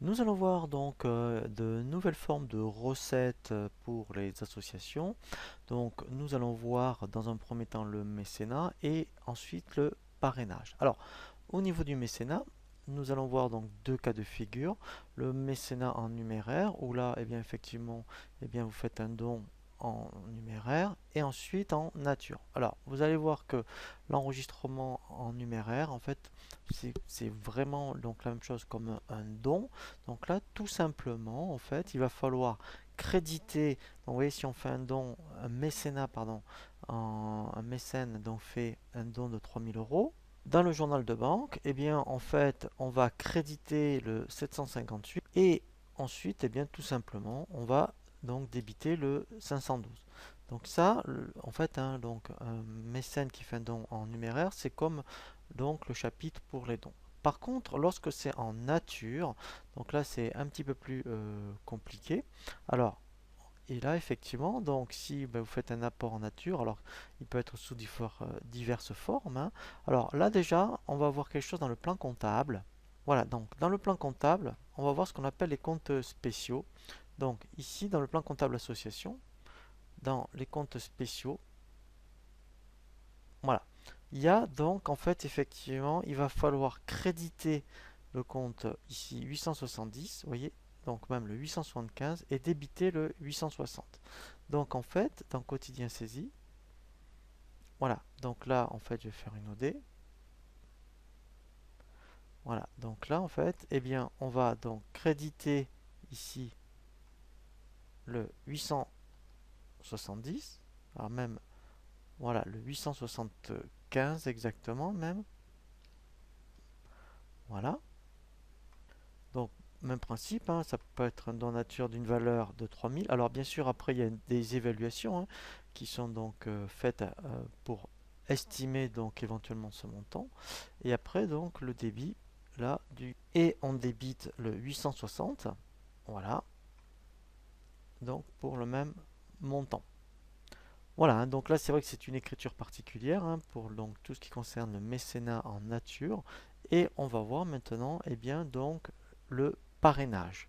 Nous allons voir donc de nouvelles formes de recettes pour les associations. Donc nous allons voir dans un premier temps le mécénat et ensuite le parrainage. Alors au niveau du mécénat, nous allons voir donc deux cas de figure. Le mécénat en numéraire où là eh bien effectivement vous faites un don en numéraire et ensuite en nature. Alors vous allez voir que l'enregistrement en numéraire en fait c'est vraiment donc la même chose comme un don. Donc là, tout simplement, en fait, il va falloir créditer. Donc, vous voyez, si on fait un don, un mécénat, pardon, un mécène donc fait un don de 3 000 euros. Dans le journal de banque, eh bien, en fait, on va créditer le 758 et ensuite, eh bien, tout simplement, on va donc débiter le 512. Donc ça, en fait, hein, donc un mécène qui fait un don en numéraire, c'est comme donc le chapitre pour les dons. Par contre, lorsque c'est en nature, donc là c'est un petit peu plus compliqué. Alors, et là effectivement, donc si vous faites un apport en nature, alors il peut être sous diverses formes, hein. Alors là déjà, on va voir quelque chose dans le plan comptable. Voilà, donc dans le plan comptable, on va voir ce qu'on appelle les comptes spéciaux. Donc ici, dans le plan comptable association, dans les comptes spéciaux, voilà. Il y a donc en fait effectivement, il va falloir créditer le compte ici 870, vous voyez, donc même le 875 et débiter le 860. Donc en fait, dans quotidien saisi, voilà, donc là en fait je vais faire une OD. Voilà, donc là en fait, eh bien on va donc créditer ici le 870, alors même voilà le 875 exactement même, voilà. Donc, même principe, hein, ça peut être un don nature d'une valeur de 3000. Alors, bien sûr, après, il y a des évaluations hein, qui sont donc faites pour estimer donc éventuellement ce montant. Et après, donc, le débit, là, et on débite le 860, voilà, donc pour le même montant. Voilà, hein, donc là, c'est vrai que c'est une écriture particulière hein, pour donc, tout ce qui concerne le mécénat en nature. Et on va voir maintenant, eh bien, donc, le parrainage.